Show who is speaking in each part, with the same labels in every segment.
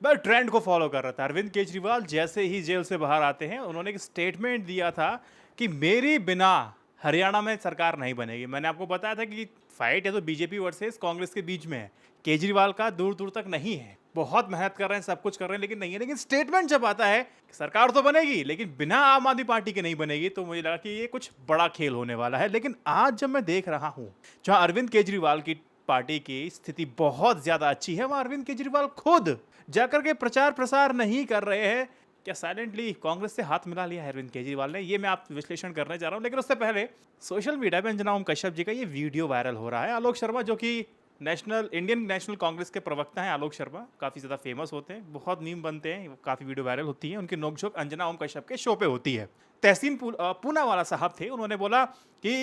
Speaker 1: मैं ट्रेंड को फॉलो कर रहा था। अरविंद केजरीवाल जैसे ही जेल से बाहर आते हैं, उन्होंने एक स्टेटमेंट दिया था कि मेरी बिना हरियाणा में सरकार नहीं बनेगी। मैंने आपको बताया था कि फाइट है तो बीजेपी वर्सेस कांग्रेस के बीच में है। केजरीवाल का दूर दूर तक नहीं है, बहुत मेहनत कर रहे हैं, सब कुछ कर रहे हैं, लेकिन नहीं है। लेकिन स्टेटमेंट जब आता है कि सरकार तो बनेगी लेकिन बिना आम आदमी पार्टी के नहीं बनेगी, तो मुझे लगा कि ये कुछ बड़ा खेल होने वाला है। लेकिन आज जब मैं देख रहा हूँ जहाँ अरविंद केजरीवाल की पार्टी की स्थिति बहुत ज्यादा अच्छी है, वहां अरविंद केजरीवाल खुद जाकर के प्रचार प्रसार नहीं कर रहे हैं। क्या साइलेंटली कांग्रेस से हाथ मिला लिया है अरविंद केजरीवाल ने? ये मैं आप विश्लेषण करने जा रहा हूं। लेकिन उससे पहले सोशल मीडिया पे अंजना ओम कश्यप जी का ये वीडियो वायरल हो रहा है। आलोक शर्मा, जो कि इंडियन नेशनल कांग्रेस के प्रवक्ता हैं, आलोक शर्मा काफ़ी ज़्यादा फेमस होते हैं, बहुत मीम बनते हैं, काफ़ी वीडियो वायरल होती है, उनकी नोकझोंक अंजना ओम कश्यप के शो पे होती है। तहसीन पूनावाला साहब थे, उन्होंने बोला कि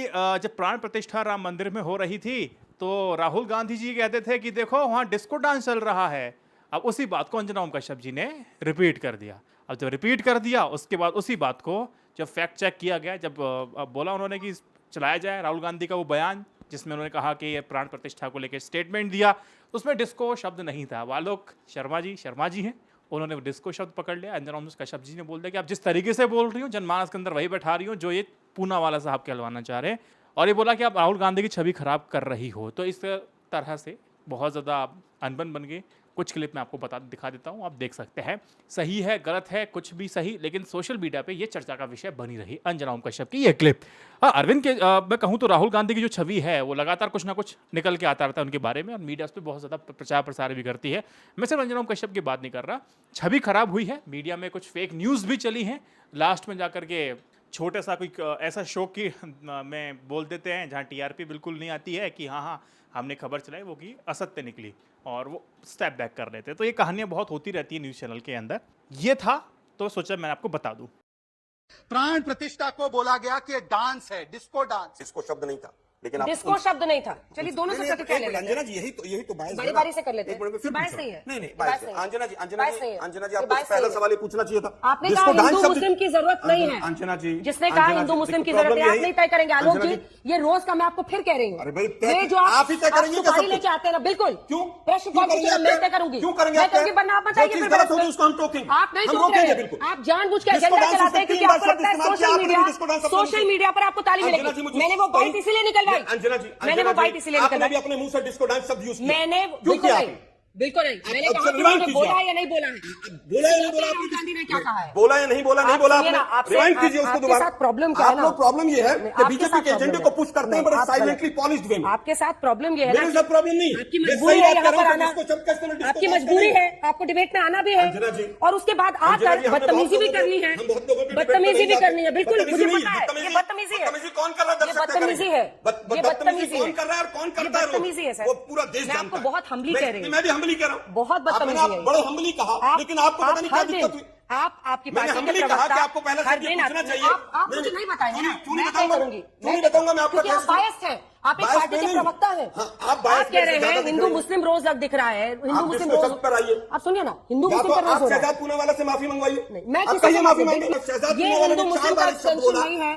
Speaker 1: जब प्राण प्रतिष्ठा राम मंदिर में हो रही थी तो राहुल गांधी जी कहते थे कि देखो वहाँ डिस्को डांस चल रहा है। अब उसी बात को अंजना ओम कश्यप जी ने रिपीट कर दिया। अब जब रिपीट कर दिया, उसके बाद उसी बात को जब फैक्ट चेक किया गया, जब बोला उन्होंने कि चलाया जाए राहुल गांधी का वो बयान जिसमें उन्होंने कहा कि ये प्राण प्रतिष्ठा को लेकर स्टेटमेंट दिया, उसमें डिस्को शब्द नहीं था। वो आलोक शर्मा जी हैं, उन्होंने डिस्को शब्द पकड़ लिया। अंजना ओम कश्यप जी ने बोल दिया कि आप जिस तरीके से बोल रही हो जनमानस के अंदर वही बैठा रही हो जो ये पूनावाला साहब कहलवाना चाह रहे हैं, और ये बोला कि आप राहुल गांधी की छवि खराब कर रही हो। तो इस तरह से बहुत ज़्यादा अनबन बन गई। कुछ क्लिप मैं आपको दिखा देता हूं, आप देख सकते हैं। सही है, गलत है, कुछ भी सही, लेकिन सोशल मीडिया पे ये चर्चा का विषय बनी रही अंजना ओम कश्यप की ये क्लिप। अरविंद के मैं कहूं तो राहुल गांधी की जो छवि है वो लगातार कुछ ना कुछ निकल के आता रहता है उनके बारे में, और मीडिया उस पर बहुत ज़्यादा प्रचार प्रसार भी करती है। मैं सिर्फ अंजना ओम कश्यप की बात नहीं कर रहा, छवि खराब हुई है, मीडिया में कुछ फेक न्यूज़ भी चली हैं। लास्ट में जाकर के छोटे सा कोई ऐसा शो की में बोल देते हैं जहाँ टीआरपी बिल्कुल नहीं आती है कि हाँ हमने खबर चलाई, वो की असत्य निकली और वो स्टेप बैक कर लेते हैं। तो ये कहानियां बहुत होती रहती है न्यूज़ चैनल के अंदर। ये था तो सोचा मैं आपको बता दूं।
Speaker 2: प्राण प्रतिष्ठा को बोला गया कि डांस है, डिस्को डांस।
Speaker 3: डिस्को शब्द नहीं था, लेकिन आप
Speaker 4: डिस्को शब्द नहीं था। चलिए दोनों से प्रतिक्रिया ले लेते
Speaker 3: अंजना
Speaker 4: हैं।
Speaker 3: जी, यही तो बात
Speaker 4: बड़ी बारी से कर लेते हैं।
Speaker 3: फिर
Speaker 4: बात सही है।
Speaker 3: नहीं
Speaker 4: बात सही है।
Speaker 3: अंजना जी
Speaker 4: ये
Speaker 3: आपको
Speaker 4: बात
Speaker 3: पहला
Speaker 4: सही है।
Speaker 3: सवाल ये पूछना चाहिए था।
Speaker 4: आपने
Speaker 3: जिसको
Speaker 4: कहा
Speaker 3: डांस
Speaker 4: हिंदू
Speaker 3: शब्द-
Speaker 4: मुस्लिम की जरूरत नहीं है।
Speaker 3: अंजना जी,
Speaker 4: जिसने कहा
Speaker 3: अंजना
Speaker 4: हिंदू
Speaker 3: जी,
Speaker 4: मुस्लिम की
Speaker 3: देखो,
Speaker 4: जरूरत है,
Speaker 3: प्रॉब्लम
Speaker 4: आप नहीं तय करेंगे। आलोक
Speaker 3: अंजना
Speaker 4: जी, ये रोज का मैं आपको फिर कह रही हूँ।
Speaker 3: अरे भाई,
Speaker 4: ये जो
Speaker 3: आप ही तय करेंगे क्या सब
Speaker 4: सुपारी
Speaker 3: कुछ?
Speaker 4: लेके आते हैं ना, बिल्कुल
Speaker 3: क्यों?
Speaker 4: प्रश्न
Speaker 3: क्यों
Speaker 4: काल
Speaker 3: करेंगे
Speaker 4: से
Speaker 3: आप
Speaker 4: मैं
Speaker 3: तय?
Speaker 4: तय करूंगी।
Speaker 3: क्यों करेंगे
Speaker 4: मैं
Speaker 3: आप तय?
Speaker 4: करूंगी, वरना आप
Speaker 3: जो
Speaker 4: बताइए
Speaker 3: चीज
Speaker 4: फिर
Speaker 3: गलत
Speaker 4: बहस
Speaker 3: होगी
Speaker 4: पे।
Speaker 3: उसको हम टोकेंगे।
Speaker 4: आप नहीं
Speaker 3: हम
Speaker 4: टोक
Speaker 3: रोकेंगे
Speaker 4: रहे
Speaker 3: बिल्कुल।
Speaker 4: हैं। आप जानबूझ के
Speaker 3: डिस्को
Speaker 4: एजेंडा
Speaker 3: डांस
Speaker 4: चलाते हैं
Speaker 3: उसने
Speaker 4: क्योंकि
Speaker 3: 3
Speaker 4: आपको
Speaker 3: बार
Speaker 4: लगता है
Speaker 3: शब्द इस्तेमाल
Speaker 4: सोशल
Speaker 3: किया,
Speaker 4: मीडिया,
Speaker 3: आपने डिस्को डांस शब्द
Speaker 4: सोशल
Speaker 3: नहीं
Speaker 4: मीडिया पर आपको ताली
Speaker 3: अंजना जी,
Speaker 4: मिलेगी।
Speaker 3: मुझे
Speaker 4: मैंने वो बाइट इसीलिए निकलवाई।
Speaker 3: अंजना जी,
Speaker 4: मैंने वो बाइट इसीलिए
Speaker 3: आपने भी
Speaker 4: निकलवाई।
Speaker 3: अपने मुंह से डिस्को डांस शब्द यूज किया।
Speaker 4: मैंने
Speaker 3: क्यों
Speaker 4: बिल्कुल
Speaker 3: किया
Speaker 4: नहीं,
Speaker 3: आपने?
Speaker 4: बिल्कुल नहीं। मैंने
Speaker 3: अब
Speaker 4: कहा कि
Speaker 3: रिवाइंड
Speaker 4: उन्होंने
Speaker 3: कीजिए
Speaker 4: बोला
Speaker 3: आप।
Speaker 4: है या नहीं बोला है।
Speaker 3: बोला या नहीं बोला
Speaker 4: राहुल गांधी ने क्या कहा है?
Speaker 3: बोला या नहीं बोला, नहीं
Speaker 4: आप
Speaker 3: बोला
Speaker 4: सुनिए
Speaker 3: आपने।
Speaker 4: ना, आपसे-
Speaker 3: रिवाइंड कीजिए उसको
Speaker 4: आपके
Speaker 3: दोबारा।
Speaker 4: साथ प्रॉब्लम क्या है
Speaker 3: आप
Speaker 4: ना?
Speaker 3: लोग प्रॉब्लम ये है कि
Speaker 4: आपके
Speaker 3: बीजेपी
Speaker 4: साथ
Speaker 3: के एजेंडे
Speaker 4: प्रॉब्लम
Speaker 3: को
Speaker 4: है।
Speaker 3: पुश करते हैं
Speaker 4: नहीं,
Speaker 3: बड़े
Speaker 4: आप
Speaker 3: साइलेंटली पॉलिश्ड वे में।
Speaker 4: आपके साथ प्रॉब्लम ये है
Speaker 3: मेरे साथ प्रॉब्लम नहीं।
Speaker 4: आपकी
Speaker 3: मैं
Speaker 4: मजबूरी
Speaker 3: सही
Speaker 4: है
Speaker 3: बात
Speaker 4: यहाँ
Speaker 3: कर
Speaker 4: पर
Speaker 3: रहा हूँ
Speaker 4: आना।
Speaker 3: कि इसको शब्द का इस्तेमाल डिस्को
Speaker 4: आपकी
Speaker 3: डांस
Speaker 4: मजबूरी
Speaker 3: करेंगे।
Speaker 4: है, आपको डिबेट में आना भी है,
Speaker 3: अंजना जी,
Speaker 4: और उसके बाद
Speaker 3: अंजना जी,
Speaker 4: आकर
Speaker 3: हमने बहुत
Speaker 4: बदतमीजी भी
Speaker 3: लोगों
Speaker 4: करनी
Speaker 3: को-
Speaker 4: है।
Speaker 3: हम बहुत लोगों के डिबेट में
Speaker 4: बदतमीजी
Speaker 3: नहीं
Speaker 4: भी
Speaker 3: जाते।
Speaker 4: करनी है, बिल्कुल मुझे
Speaker 3: बदतमीजी
Speaker 4: पता है।
Speaker 3: नहीं,
Speaker 4: ये बदतमीजी है।
Speaker 3: बदतमीजी कौन कर रहा है?
Speaker 4: ये
Speaker 3: दर्शक तय
Speaker 4: बदतमीजी
Speaker 3: करेंगे।
Speaker 4: है। ये बदतमीजी
Speaker 3: कौन कर रहा है और कौन करता है?
Speaker 4: बदतमीजी है सर।
Speaker 3: वो पूरा देश
Speaker 4: मैं
Speaker 3: जानता
Speaker 4: आपको
Speaker 3: है।
Speaker 4: बहुत हम्बली कह रही हूँ।
Speaker 3: मैं भी हम्बली कह रहा हूँ।
Speaker 4: बहुत बदतमीजी
Speaker 3: आप
Speaker 4: है।
Speaker 3: बड़े हम्बली कहा, लेकिन आपको पता नहीं क्या दिक्कत हुई।
Speaker 4: आपकी
Speaker 3: मैंने
Speaker 4: पार्टी
Speaker 3: हम्बली
Speaker 4: के
Speaker 3: कहा कि
Speaker 4: प्रवक्ता
Speaker 3: आपको पहले
Speaker 4: हर
Speaker 3: से ये
Speaker 4: दिन
Speaker 3: पूछना चाहिए।
Speaker 4: आप मुझे नहीं बताएंगे ना,
Speaker 3: क्यों नहीं
Speaker 4: मैं तय
Speaker 3: बताऊंगा?
Speaker 4: करूंगी।
Speaker 3: क्यों नहीं बताऊंगा मैं आपका
Speaker 4: क्योंकि आप बायस्ड हैं। आप एक
Speaker 3: बायस्ड
Speaker 4: पार्टी के
Speaker 3: नहीं।
Speaker 4: प्रवक्ता हैं।
Speaker 3: हाँ, आप बायस्ड
Speaker 4: कह रहे
Speaker 3: से ज्यादा
Speaker 4: हैं
Speaker 3: दिख
Speaker 4: हिंदू
Speaker 3: रही हैं।
Speaker 4: मुस्लिम रोज दिख रहा है, हिंदू
Speaker 3: आप
Speaker 4: मुस्लिम
Speaker 3: डिस्को
Speaker 4: रोज।
Speaker 3: शब्द पर आइए।
Speaker 4: आप सुनिए ना, हिंदू
Speaker 3: या
Speaker 4: मुस्लिम
Speaker 3: तो
Speaker 4: पर रोज
Speaker 3: आप
Speaker 4: हो रहा है।
Speaker 3: शहजाद पूनावाला से माफी मंगवाइए।
Speaker 4: मैं
Speaker 3: आप
Speaker 4: किसी
Speaker 3: कहिए
Speaker 4: से
Speaker 3: माफी
Speaker 4: माफी-
Speaker 3: मांगे। शहजाद
Speaker 4: ये
Speaker 3: पूनावाला
Speaker 4: हिंदू
Speaker 3: ने
Speaker 4: मुस्लिम
Speaker 3: 4 बार
Speaker 4: का
Speaker 3: एक शब्द
Speaker 4: extension
Speaker 3: बोला।
Speaker 4: नहीं है।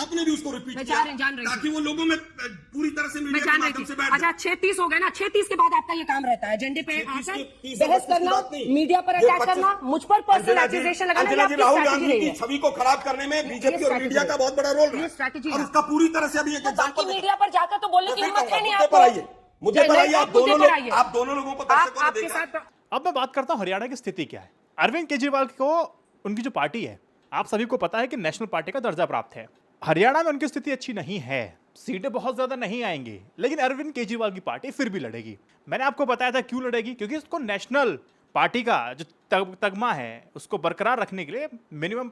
Speaker 3: आपने भी उसको रिपीट
Speaker 4: मैं
Speaker 3: किया
Speaker 4: जान रही थी।
Speaker 3: ताकि वो लोगों में पूरी तरह से
Speaker 4: मैं
Speaker 3: मीडिया के
Speaker 4: जान रही
Speaker 3: माध्यम
Speaker 4: थी।
Speaker 3: से बैठ
Speaker 4: अच्छा 36 हो गए ना, 36 के बाद आपका ये काम रहता है एजेंडे पे
Speaker 3: 36
Speaker 4: आकर
Speaker 3: की
Speaker 4: बहस करना,
Speaker 3: बात नहीं।
Speaker 4: मीडिया पर
Speaker 3: ये
Speaker 4: अटैक
Speaker 3: 25
Speaker 4: करना, मुझ पर पर्सनल
Speaker 3: अंजना जी,
Speaker 4: एक्यूजेशन लगाना, ये
Speaker 3: अंजना जी,
Speaker 4: आपकी
Speaker 3: राहुल
Speaker 4: स्ट्रैटेजी
Speaker 3: गांधी
Speaker 4: रही
Speaker 3: की
Speaker 4: है।
Speaker 3: छवि को खराब करने में बीजेपी और मीडिया का बहुत बड़ा रोल रहा है।
Speaker 4: स्ट्रैटेजी
Speaker 3: और
Speaker 4: है।
Speaker 3: उसका पूरी तरह से अभी एक
Speaker 4: तो बाकी
Speaker 3: एग्जांपल
Speaker 4: मीडिया पर जाकर तो बोलने की हिम्मत है नहीं
Speaker 3: मुद्दे
Speaker 4: आपको।
Speaker 3: पर आइए, मुद्दे पर आइए। आप
Speaker 4: मुद्दे
Speaker 3: दोनों
Speaker 4: पर आइए।
Speaker 3: लोग, आप दोनों लोगों को दर्शकों ने
Speaker 4: आपके
Speaker 3: देखा।
Speaker 4: साथ
Speaker 1: अब मैं बात करता हूं हरियाणा की स्थिति क्या है। अरविंद केजरीवाल को उनकी जो पार्टी है, आप सभी को पता है कि नेशनल पार्टी का दर्जा प्राप्त है। हरियाणा में उनकी स्थिति अच्छी नहीं है, सीटें बहुत ज्यादा नहीं आएंगी, लेकिन अरविंद केजरीवाल की पार्टी फिर भी लड़ेगी। मैंने आपको बताया था क्यों लड़ेगी, क्योंकि उसको नेशनल पार्टी का जो तगमा है उसको बरकरार रखने के लिए मिनिमम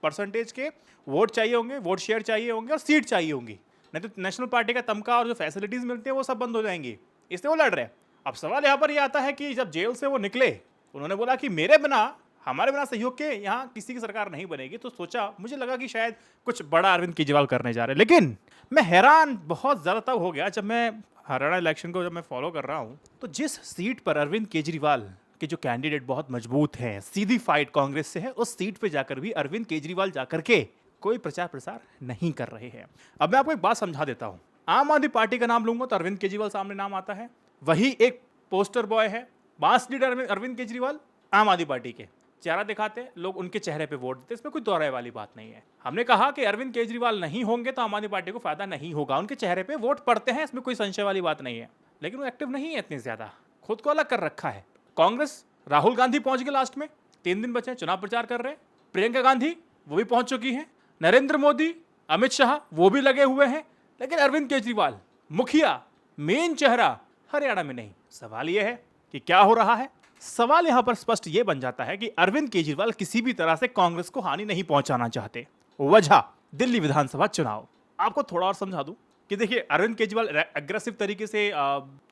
Speaker 1: परसेंटेज के वोट चाहिए होंगे, वोट शेयर चाहिए होंगे और सीट चाहिए होंगी। नहीं तो नेशनल पार्टी का तमका और जो फैसिलिटीज मिलती है वो सब बंद हो जाएंगी, इसलिए वो लड़ रहे हैं। अब सवाल यहाँ पर ये आता है कि जब जेल से वो निकले, उन्होंने बोला कि मेरे बिना, हमारे बिना सहयोग के यहाँ किसी की सरकार नहीं बनेगी। तो सोचा, मुझे लगा कि शायद कुछ बड़ा अरविंद केजरीवाल करने जा रहे हैं। लेकिन मैं हैरान बहुत ज़्यादा तब हो गया जब मैं हरियाणा इलेक्शन को जब मैं फॉलो कर रहा हूँ, तो जिस सीट पर अरविंद केजरीवाल के जो कैंडिडेट बहुत मजबूत हैं, सीधी फाइट कांग्रेस से है, उस सीट पे जाकर भी अरविंद केजरीवाल जाकर के कोई प्रचार प्रसार नहीं कर रहे हैं। अब मैं आपको एक बात समझा देता हूँ। आम आदमी पार्टी का नाम लूंगा तो अरविंद केजरीवाल सामने नाम आता है। वही एक पोस्टर बॉय है, मास लीडर अरविंद केजरीवाल आम आदमी पार्टी के चेहरा दिखाते हैं, लोग उनके चेहरे पे वोट देते, इसमें कोई दोहराए वाली बात नहीं है। हमने कहा कि अरविंद केजरीवाल नहीं होंगे तो आम आदमी पार्टी को फायदा नहीं होगा, उनके चेहरे पे वोट पड़ते हैं, इसमें कोई संशय वाली बात नहीं है, लेकिन वो एक्टिव नहीं है इतनी ज्यादा, खुद को अलग कर रखा है। कांग्रेस, राहुल गांधी पहुंच गए लास्ट में, 3 दिन बचे हैं, चुनाव प्रचार कर रहे हैं। प्रियंका गांधी वो भी पहुंच चुकी हैं, नरेंद्र मोदी, अमित शाह वो भी लगे हुए हैं, लेकिन अरविंद केजरीवाल मुखिया, मेन चेहरा हरियाणा में नहीं। सवाल यह है कि क्या हो रहा है। सवाल यहां पर स्पष्ट यह बन जाता है कि अरविंद केजरीवाल किसी भी तरह से कांग्रेस को हानि नहीं पहुंचाना चाहते। वजह दिल्ली विधानसभा चुनाव। आपको थोड़ा और समझा दूं कि देखिए, अरविंद केजरीवाल अग्रेसिव तरीके से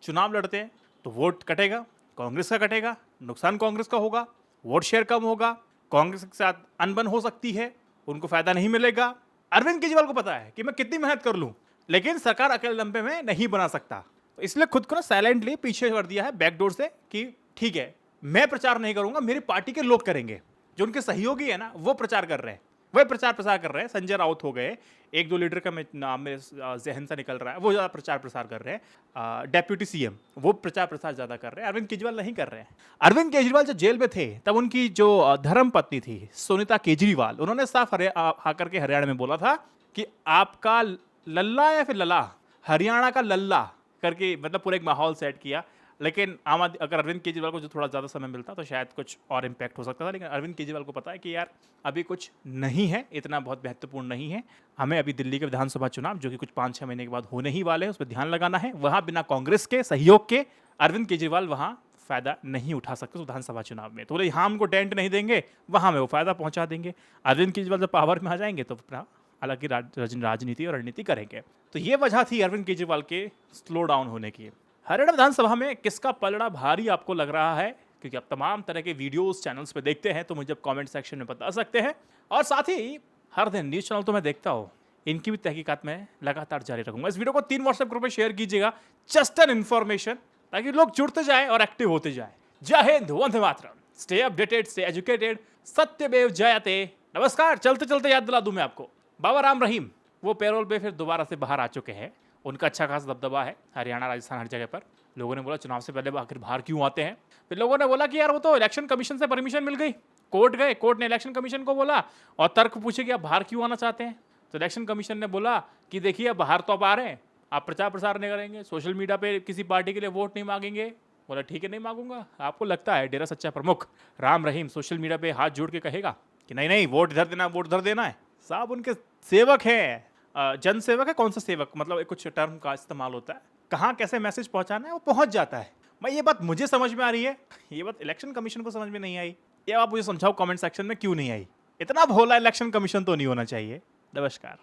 Speaker 1: चुनाव लड़ते हैं तो वोट कटेगा, कांग्रेस का कटेगा, नुकसान कांग्रेस का होगा, वोट शेयर कम होगा, कांग्रेस के साथ अनबन हो सकती है, उनको फायदा नहीं मिलेगा। अरविंद केजरीवाल को पता है कि मैं कितनी मेहनत कर लूं, लेकिन सरकार अकेले लंबे में नहीं बना सकता, तो इसलिए खुद को ना साइलेंटली पीछे कर दिया है बैकडोर से कि ठीक है, मैं प्रचार नहीं करूंगा, मेरी पार्टी के लोग करेंगे। जो उनके सहयोगी है ना, वो प्रचार कर रहे हैं, वही प्रचार प्रसार कर रहे हैं। संजय राउत हो गए, 1-2 लीडर का नाम मेरे जहन से निकल रहा है, वो ज़्यादा प्रचार प्रसार कर रहे हैं। डेप्यूटी सीएम वो प्रचार प्रसार ज़्यादा कर रहे हैं, अरविंद केजरीवाल नहीं कर रहे हैं। अरविंद केजरीवाल जब जेल में थे तब उनकी जो धर्म पत्नी थी सुनीता केजरीवाल, उन्होंने साफ आकर के हरियाणा में बोला था कि आपका लल्ला या फिर लला, हरियाणा का लल्ला करके, मतलब पूरा एक माहौल सेट किया। लेकिन अगर अरविंद केजरीवाल को जो थोड़ा ज़्यादा समय मिलता तो शायद कुछ और इम्पैक्ट हो सकता था, लेकिन अरविंद केजरीवाल को पता है कि यार अभी कुछ नहीं है, इतना बहुत महत्वपूर्ण नहीं है, हमें अभी दिल्ली के विधानसभा चुनाव जो कि कुछ 5-6 महीने के बाद होने ही वाले हैं उस पर ध्यान लगाना है। वहाँ बिना कांग्रेस के सहयोग के अरविंद केजरीवाल वहाँ फायदा नहीं उठा सकते उस विधानसभा चुनाव में, तो बोले यहाँ हमको डेंट नहीं देंगे, वहाँ में वो फायदा पहुँचा देंगे। अरविंद केजरीवाल जब पावर में आ जाएंगे तो अलग ही राजनीति और रणनीति करेंगे। तो ये वजह थी अरविंद केजरीवाल के स्लो डाउन होने की। हरियाणा विधानसभा में किसका पलड़ा भारी आपको लग रहा है, क्योंकि आप तमाम तरह के वीडियोस चैनल्स पे देखते हैं तो मुझे कमेंट सेक्शन में बता सकते हैं। और साथ ही हर दिन न्यूज़ चैनल तो मैं देखता हूँ, इनकी भी तहकीकात मैं लगातार जारी रखूंगा। इस वीडियो को 3 व्हाट्सएप ग्रुप में शेयर कीजिएगा, जस्ट एन इन्फॉर्मेशन, ताकि लोग जुड़ते जाएं और एक्टिव होते जाएं। जय Hind, Vande Mataram, stay updated, stay educated, सत्यमेव जयते। नमस्कार। चलते चलते याद दिला दूं मैं आपको, बाबा राम रहीम वो पैरोल पे फिर दोबारा से बाहर आ चुके हैं। उनका अच्छा खासा दबदबा है हरियाणा, राजस्थान, हर जगह पर। लोगों ने बोला चुनाव से पहले आखिर बाहर क्यों आते हैं। फिर लोगों ने बोला कि यार वो तो इलेक्शन कमीशन से परमिशन मिल गई, कोर्ट गए, कोर्ट ने इलेक्शन कमीशन को बोला और तर्क पूछे कि आप बाहर क्यों आना चाहते हैं। तो इलेक्शन कमीशन ने बोला कि देखिए बाहर तो आप आ रहे हैं, आप प्रचार प्रसार नहीं करेंगे, सोशल मीडिया पे किसी पार्टी के लिए वोट नहीं मांगेंगे। बोला ठीक है, नहीं मांगूंगा। आपको लगता है डेरा सच्चा प्रमुख राम रहीम सोशल मीडिया पे हाथ जोड़ के कहेगा कि नहीं नहीं वोट इधर देना, वोट इधर देना है? साहब उनके सेवक हैं, जन सेवक है। कौन सा सेवक, मतलब एक कुछ टर्म का इस्तेमाल होता है, कहाँ कैसे मैसेज पहुंचाना है वो पहुंच जाता है। भाई ये बात मुझे समझ में आ रही है, ये बात इलेक्शन कमीशन को समझ में नहीं आई। ये आप मुझे समझाओ कमेंट सेक्शन में क्यों नहीं आई। इतना भोला इलेक्शन कमीशन तो नहीं होना चाहिए। नमस्कार।